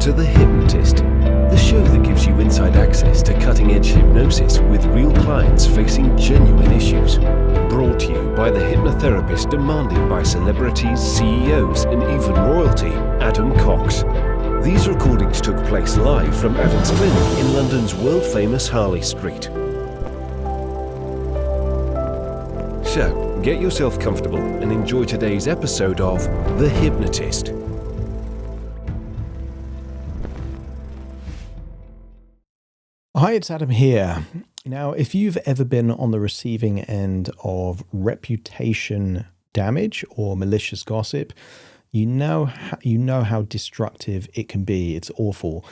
to The Hypnotist, the show that gives you inside access to cutting-edge hypnosis with real clients facing genuine issues. Brought to you by the hypnotherapist demanded by celebrities, CEOs, and even royalty, Adam Cox. These recordings took place live from Adam's clinic in London's world-famous Harley Street. So, get yourself comfortable and enjoy today's episode of The Hypnotist. Hi, it's Adam here. Now, if you've ever been on the receiving end of reputation damage or malicious gossip, you know how destructive it can be. It's awful.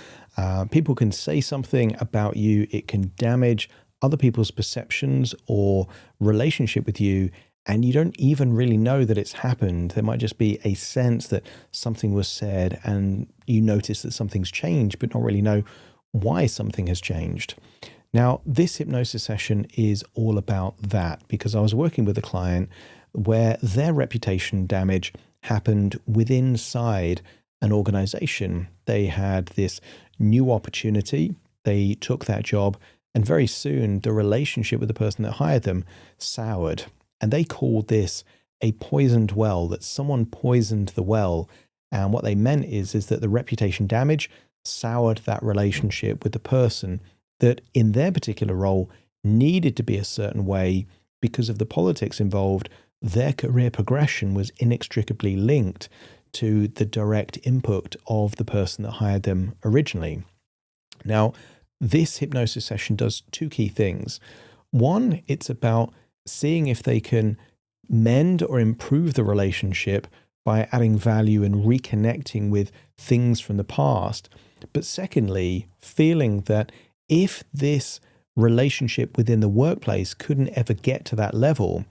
People can say something about you. It can damage other people's perceptions or relationship with you, and you don't even really know that it's happened. There might just be a sense that something was said and you notice that something's changed, but not really know why something has changed. Now, this hypnosis session is all about that, because I was working with a client where their reputation damage happened within inside an organization. They had this new opportunity. They took that job, and very soon the relationship with the person that hired them soured. And they called this a poisoned well, that someone poisoned the well. And what they meant is that the reputation damage soured that relationship with the person that in their particular role needed to be a certain way because of the politics involved. Their career progression was inextricably linked to the direct input of the person that hired them originally. Now, this hypnosis session does two key things. One, it's about seeing if they can mend or improve the relationship by adding value and reconnecting with things from the past. But secondly, feeling that if this relationship within the workplace couldn't ever get to that level,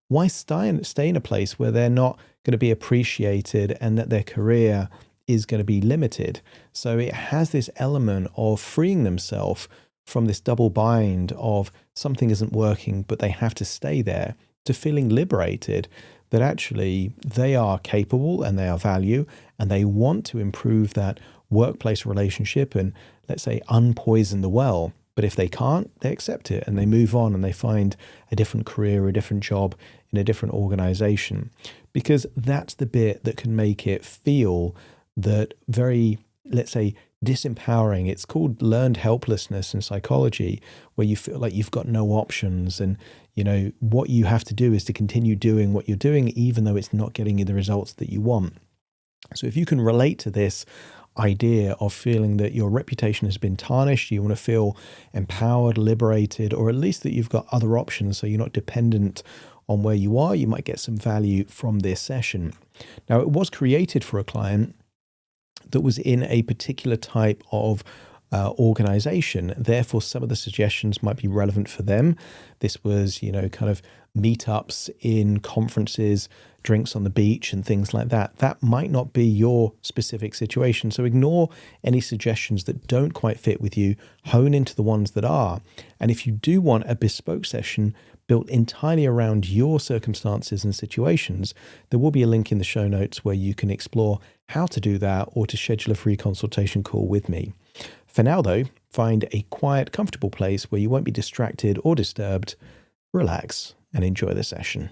why stay in a place where they're not going to be appreciated and that their career is going to be limited? So it has this element of freeing themselves from this double bind of something isn't working, but they have to stay there, to feeling liberated that actually they are capable and they are value and they want to improve that workplace relationship and, let's say, unpoison the well. But if they can't, they accept it and they move on and they find a different career, a different job in a different organization, because that's the bit that can make it feel that very, let's say, disempowering. It's called learned helplessness in psychology, where you feel like you've got no options and, you know, what you have to do is to continue doing what you're doing, even though it's not getting you the results that you want. So if you can relate to this idea of feeling that your reputation has been tarnished, you want to feel empowered, liberated, or at least that you've got other options so you're not dependent on where you are, you might get some value from this session. Now, it was created for a client that was in a particular type of organization. Therefore, some of the suggestions might be relevant for them. This was, kind of meetups in conferences, drinks on the beach and things like that. That might not be your specific situation. So ignore any suggestions that don't quite fit with you. Hone into the ones that are. And if you do want a bespoke session built entirely around your circumstances and situations, there will be a link in the show notes where you can explore how to do that or to schedule a free consultation call with me. For now, though, find a quiet, comfortable place where you won't be distracted or disturbed. Relax and enjoy the session.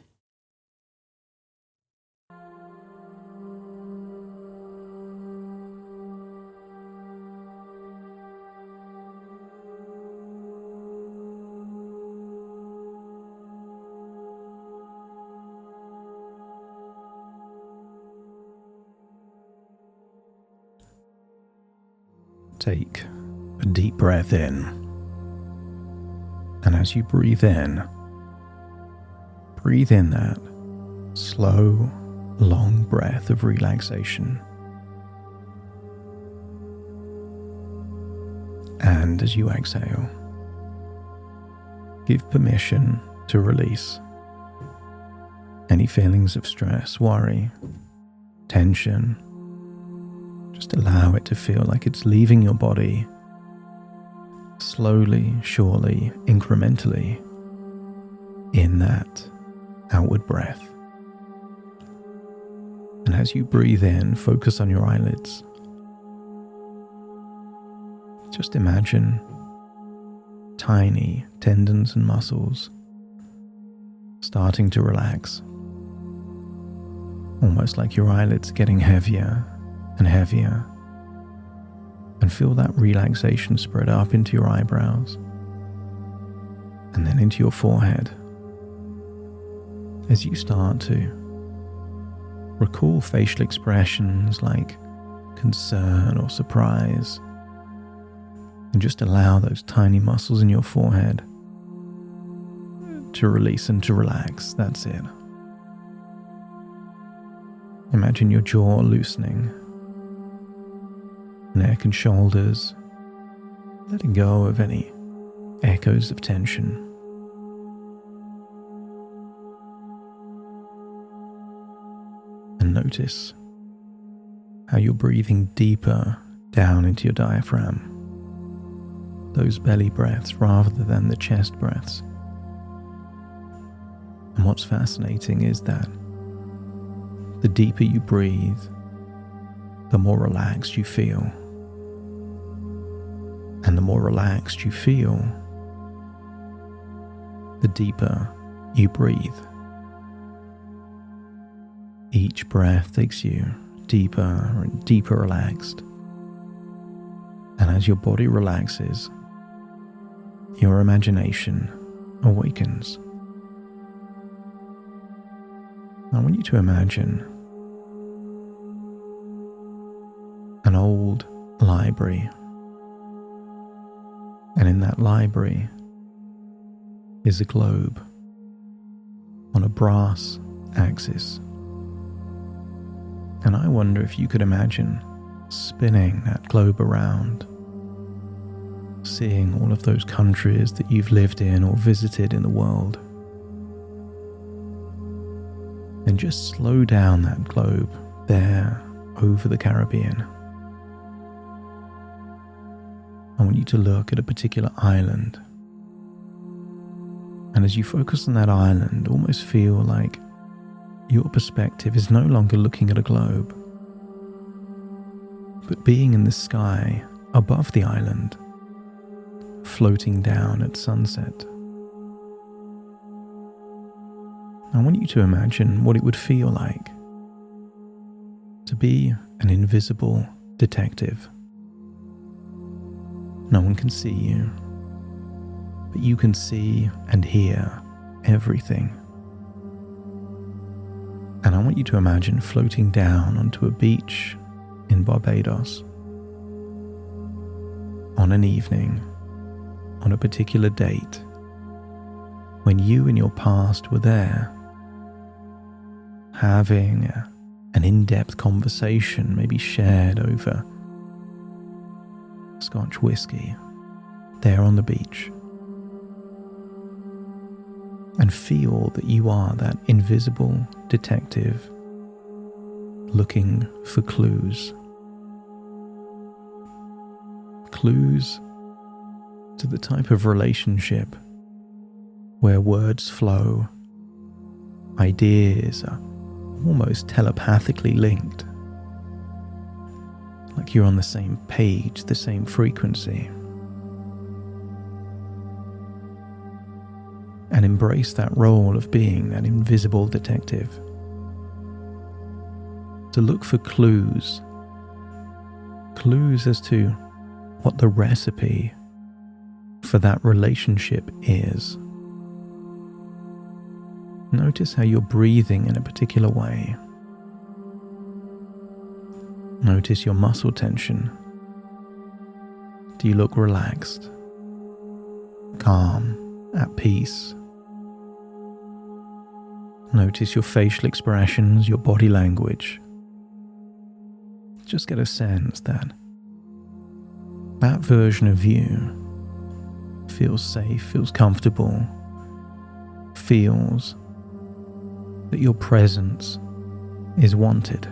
Take a deep breath in, and as you breathe in that slow, long breath of relaxation. And as you exhale, give permission to release any feelings of stress, worry, tension. Just allow it to feel like it's leaving your body slowly, surely, incrementally in that outward breath. And as you breathe in, focus on your eyelids. Just imagine tiny tendons and muscles starting to relax, almost like your eyelids getting heavier and heavier, and feel that relaxation spread up into your eyebrows and then into your forehead as you start to recall facial expressions like concern or surprise, and just allow those tiny muscles in your forehead to release and to relax. That's it. Imagine your jaw loosening, neck and shoulders letting go of any echoes of tension. And notice how you're breathing deeper down into your diaphragm, those belly breaths rather than the chest breaths. And what's fascinating is that the deeper you breathe, the more relaxed you feel. And the more relaxed you feel, the deeper you breathe. Each breath takes you deeper and deeper relaxed. And as your body relaxes, your imagination awakens. I want you to imagine an old library. And in that library is a globe on a brass axis. And I wonder if you could imagine spinning that globe around, seeing all of those countries that you've lived in or visited in the world. And just slow down that globe there over the Caribbean. I want you to look at a particular island. And as you focus on that island, almost feel like your perspective is no longer looking at a globe, but being in the sky above the island, floating down at sunset. I want you to imagine what it would feel like to be an invisible detective. No one can see you, but you can see and hear everything. And I want you to imagine floating down onto a beach in Barbados on an evening, on a particular date, when you in your past were there, having an in-depth conversation, maybe shared over Scotch whiskey, there on the beach. And feel that you are that invisible detective looking for clues. Clues to the type of relationship where words flow, ideas are almost telepathically linked, like you're on the same page, the same frequency. And embrace that role of being that invisible detective. To look for clues as to what the recipe for that relationship is. Notice how you're breathing in a particular way. Notice your muscle tension. Do you look relaxed, calm, at peace? Notice your facial expressions, your body language. Just get a sense that that version of you feels safe, feels comfortable, feels that your presence is wanted.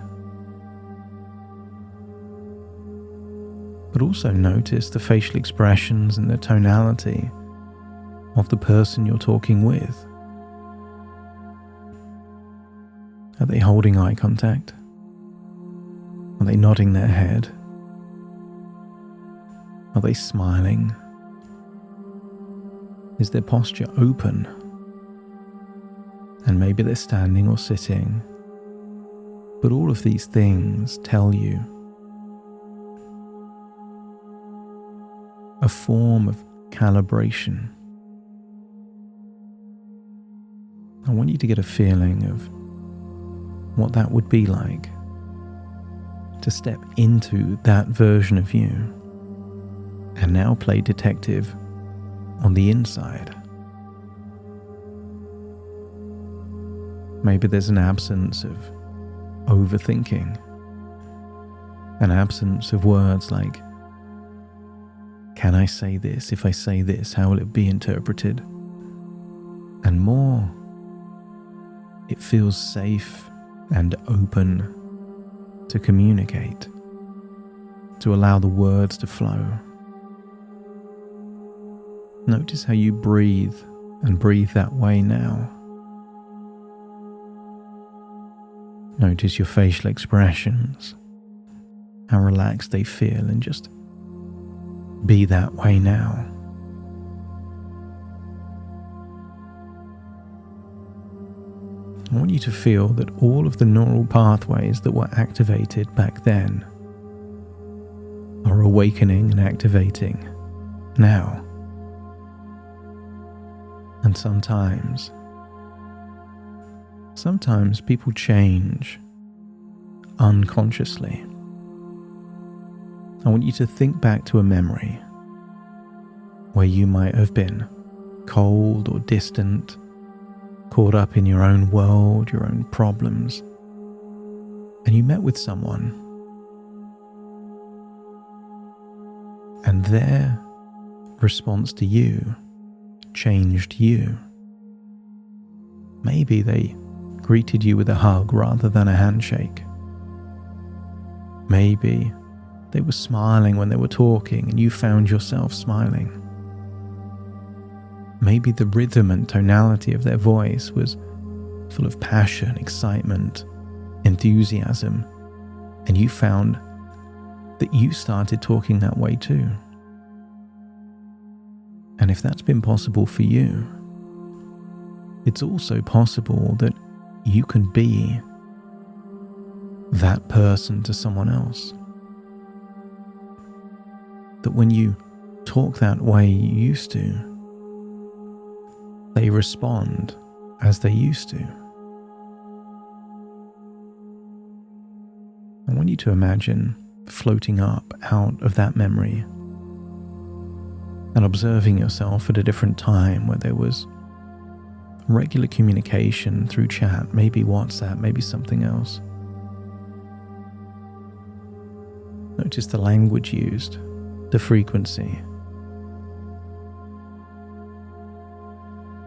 But also notice the facial expressions and the tonality of the person you're talking with. Are they holding eye contact? Are they nodding their head? Are they smiling? Is their posture open? And maybe they're standing or sitting. But all of these things tell you a form of calibration. I want you to get a feeling of what that would be like to step into that version of you and now play detective on the inside. Maybe there's an absence of overthinking, an absence of words like, can I say this? If I say this, how will it be interpreted? And more, it feels safe and open to communicate, to allow the words to flow. Notice how you breathe and breathe that way now. Notice your facial expressions, how relaxed they feel, and just be that way now. I want you to feel that all of the neural pathways that were activated back then are awakening and activating now. And sometimes people change unconsciously. I want you to think back to a memory where you might have been cold or distant, caught up in your own world, your own problems, and you met with someone, and their response to you changed you. Maybe they greeted you with a hug rather than a handshake. Maybe they were smiling when they were talking and you found yourself smiling. Maybe the rhythm and tonality of their voice was full of passion, excitement, enthusiasm, and you found that you started talking that way too. And if that's been possible for you, it's also possible that you can be that person to someone else. That when you talk that way you used to, they respond as they used to. I want you to imagine floating up out of that memory and observing yourself at a different time where there was regular communication through chat, maybe WhatsApp, maybe something else. Notice the language used, the frequency.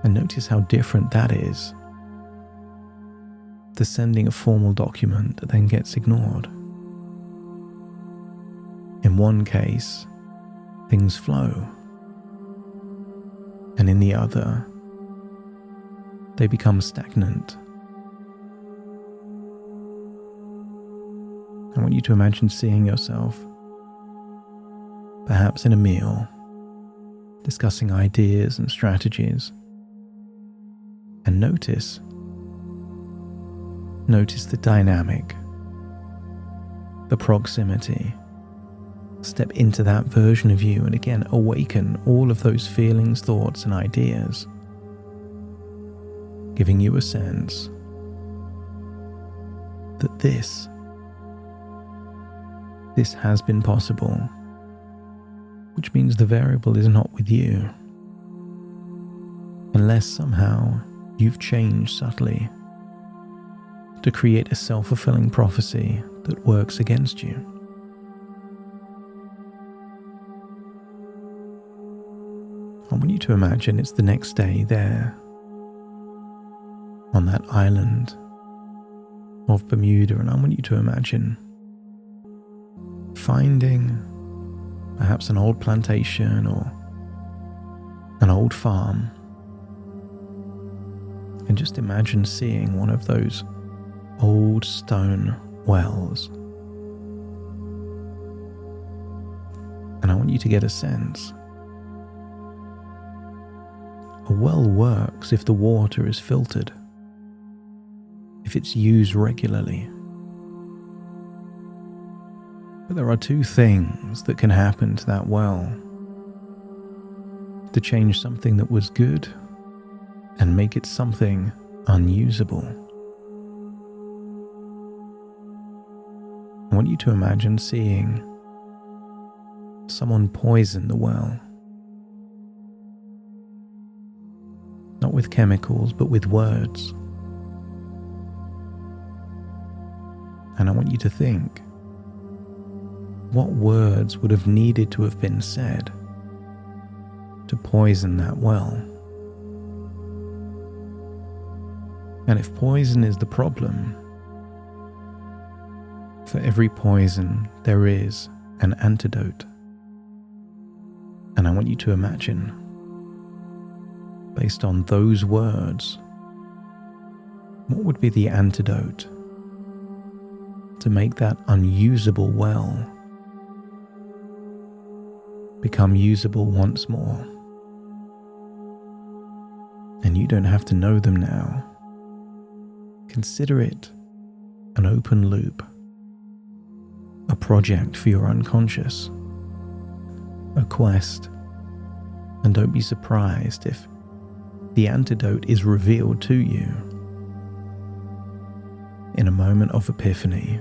And notice how different that is. The sending a formal document that then gets ignored. In one case, things flow. And in the other, they become stagnant. I want you to imagine seeing yourself, perhaps in a meal, discussing ideas and strategies. And notice the dynamic, the proximity. Step into that version of you and again awaken all of those feelings, thoughts, and ideas, giving you a sense that this has been possible, which means the variable is not with you, unless somehow you've changed subtly to create a self-fulfilling prophecy that works against you. I want you to imagine it's the next day there, on that island of Bermuda, and I want you to imagine finding perhaps an old plantation or an old farm, and just imagine seeing one of those old stone wells And I want you to get a sense. A well works if the water is filtered, if it's used regularly. But there are two things that can happen to that well to change something that was good and make it something unusable. I want you to imagine seeing someone poison the well. Not with chemicals, but with words. And I want you to think, what words would have needed to have been said to poison that well? And if poison is the problem, for every poison there is an antidote. And I want you to imagine, based on those words, what would be the antidote to make that unusable well become usable once more? And you don't have to know them now. Consider it an open loop, a project for your unconscious, a quest, and don't be surprised if the antidote is revealed to you in a moment of epiphany,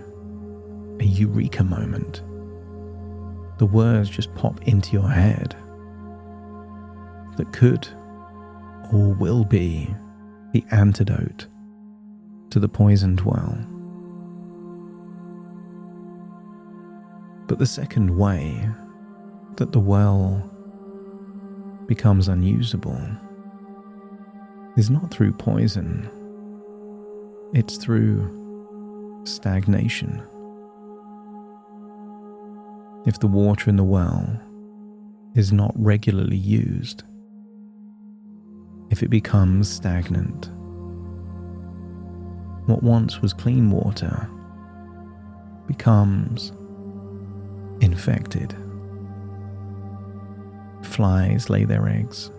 a eureka moment. The words just pop into your head that could or will be the antidote to the poisoned well. But the second way that the well becomes unusable is not through poison, it's through stagnation. If the water in the well is not regularly used, if it becomes stagnant, what once was clean water becomes infected. Flies lay their eggs.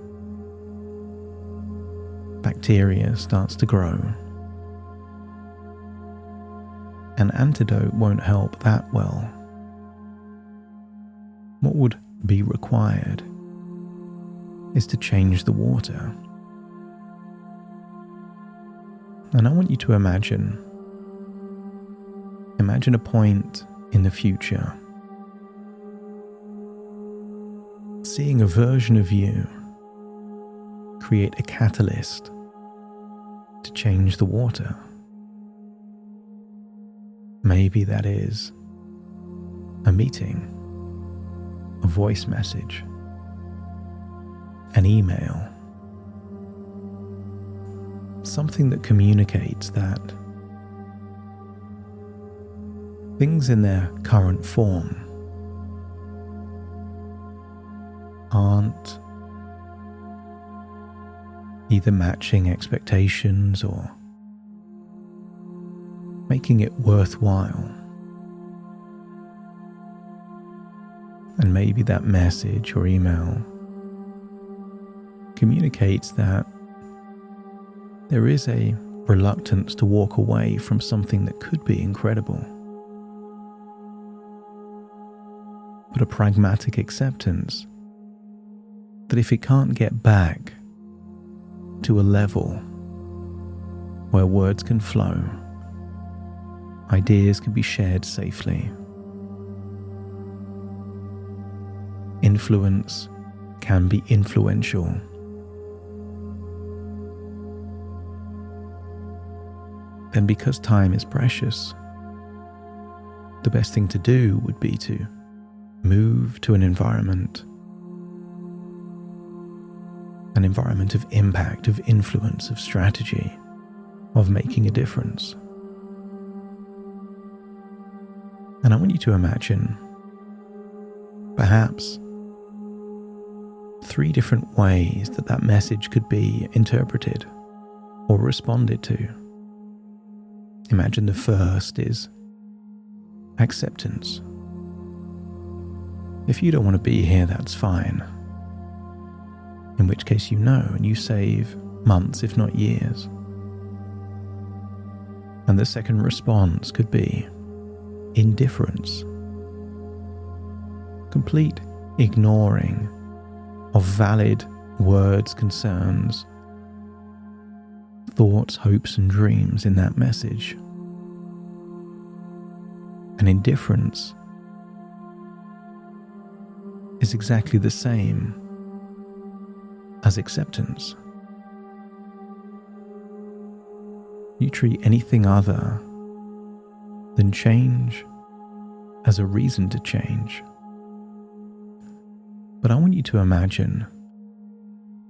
Bacteria starts to grow. An antidote won't help that well. What would be required is to change the water. And I want you to imagine a point in the future, seeing a version of you create a catalyst to change the water. Maybe that is a meeting, a voice message, an email, something that communicates that things in their current form aren't either matching expectations or making it worthwhile. And maybe that message or email communicates that there is a reluctance to walk away from something that could be incredible, but a pragmatic acceptance that if it can't get back to a level where words can flow, ideas can be shared safely, influence can be influential, then because time is precious, the best thing to do would be to move to an environment of impact, of influence, of strategy, of making a difference. And I want you to imagine perhaps 3 different ways that message could be interpreted or responded to. Imagine the first is acceptance. If you don't want to be here, that's fine. In which case you know, and you save months, if not years. And the second response could be indifference. Complete ignoring of valid words, concerns, thoughts, hopes, and dreams in that message. And indifference is exactly the same as acceptance. You treat anything other than change as a reason to change. But I want you to imagine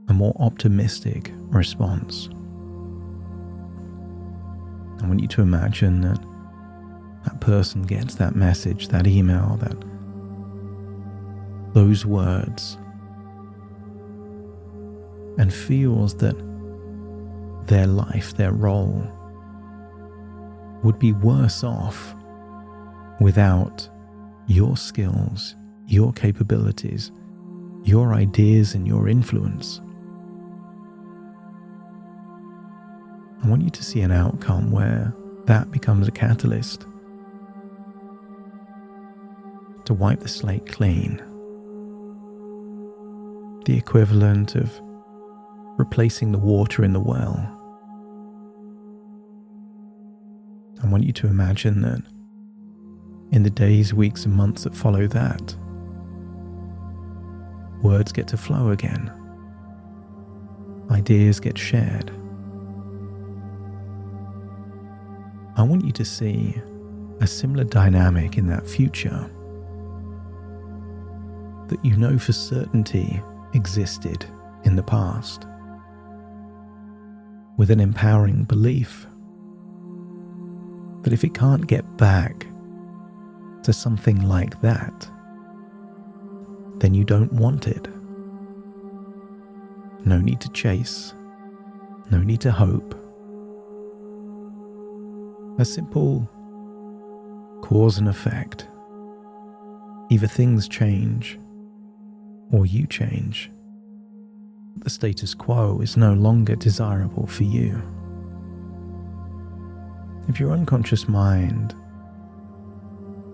a more optimistic response. I want you to imagine that that person gets that message, that email, those words, and feels that their life, their role, would be worse off without your skills, your capabilities, your ideas, and your influence. I want you to see an outcome where that becomes a catalyst to wipe the slate clean. The equivalent of replacing the water in the well. I want you to imagine that in the days, weeks, and months that follow that, words get to flow again. Ideas get shared. I want you to see a similar dynamic in that future that you know for certainty existed in the past, with an empowering belief that if it can't get back to something like that, then you don't want it. No need to chase, no need to hope. A simple cause and effect. Either things change or you change. The status quo is no longer desirable for you. If your unconscious mind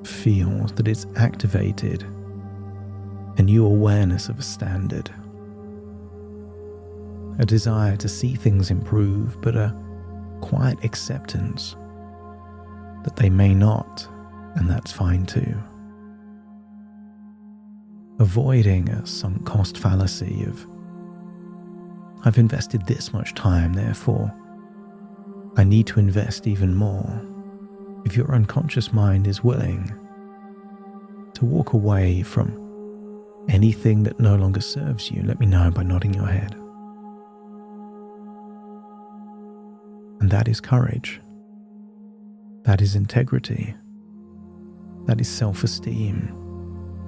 feels that it's activated a new awareness of a standard, a desire to see things improve, but a quiet acceptance that they may not, and that's fine too. Avoiding a sunk cost fallacy of, I've invested this much time, therefore I need to invest even more. If your unconscious mind is willing to walk away from anything that no longer serves you, let me know by nodding your head. And that is courage. That is integrity. That is self-esteem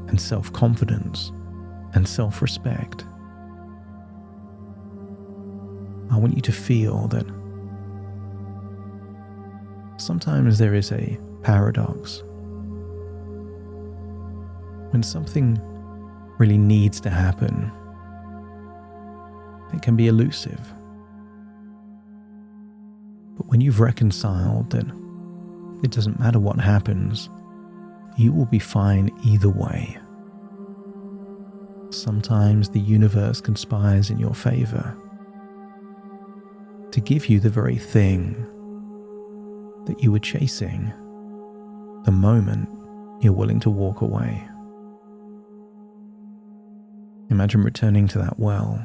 and self-confidence and self-respect. I want you to feel that sometimes there is a paradox. When something really needs to happen, it can be elusive. But when you've reconciled that it doesn't matter what happens, you will be fine either way. Sometimes the universe conspires in your favor to give you the very thing that you were chasing the moment you're willing to walk away. Imagine returning to that well,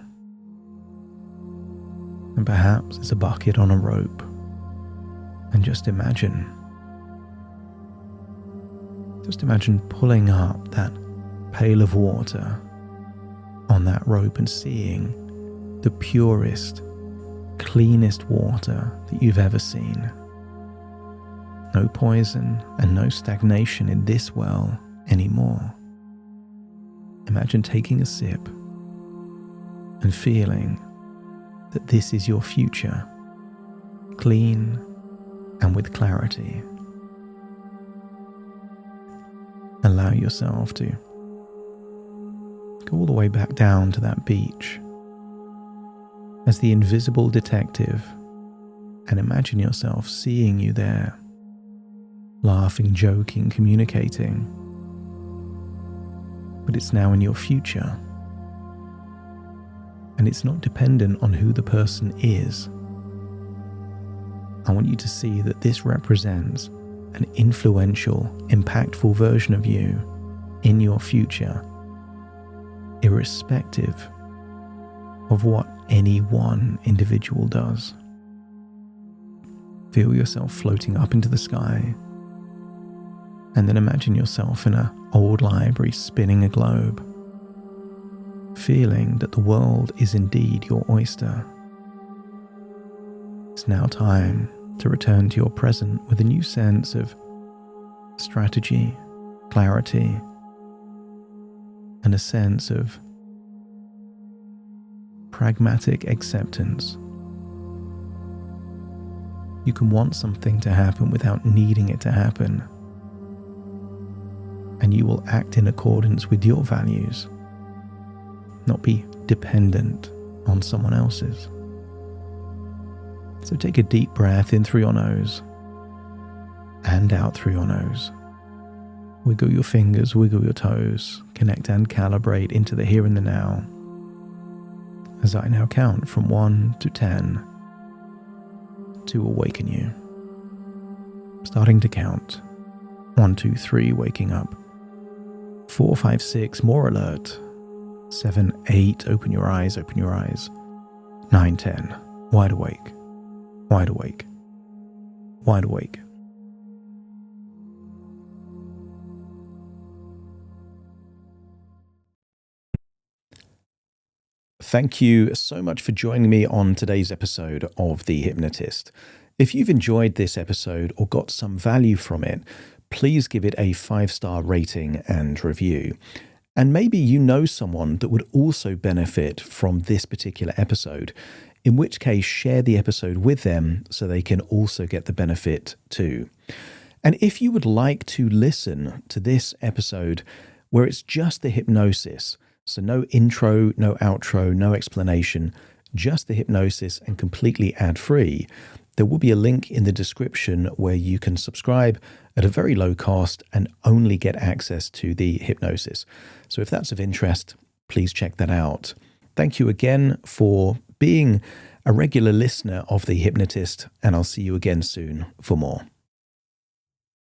and perhaps there's a bucket on a rope, and just imagine pulling up that pail of water on that rope and seeing the purest, cleanest water that you've ever seen. No poison and no stagnation in this well anymore. Imagine taking a sip and feeling that this is your future, clean and with clarity. Allow yourself to Go all the way back down to that beach as the invisible detective, and imagine yourself seeing you there, laughing, joking, communicating. But it's now in your future, and it's not dependent on who the person is. I want you to see that this represents an influential, impactful version of you in your future, irrespective of what any one individual does. Feel yourself floating up into the sky, and then imagine yourself in an old library spinning a globe, feeling that the world is indeed your oyster. It's now time to return to your present with a new sense of strategy, clarity, and a sense of pragmatic acceptance. You can want something to happen without needing it to happen, and you will act in accordance with your values, not be dependent on someone else's. So take a deep breath in through your nose and out through your nose. Wiggle your fingers, wiggle your toes, connect and calibrate into the here and the now. As I now count from 1 to 10 to awaken you. Starting to count. 1, 2, 3, waking up. 4, 5, 6, more alert. 7, 8, open your eyes, open your eyes. 9, 10, wide awake. Wide awake. Wide awake. Thank you so much for joining me on today's episode of The Hypnotist. If you've enjoyed this episode or got some value from it, please give it a 5-star rating and review. And maybe you know someone that would also benefit from this particular episode, in which case share the episode with them so they can also get the benefit too. And if you would like to listen to this episode where it's just the hypnosis, so no intro, no outro, no explanation, just the hypnosis and completely ad-free, there will be a link in the description where you can subscribe at a very low cost and only get access to the hypnosis. So if that's of interest, please check that out. Thank you again for being a regular listener of The Hypnotist, and I'll see you again soon for more.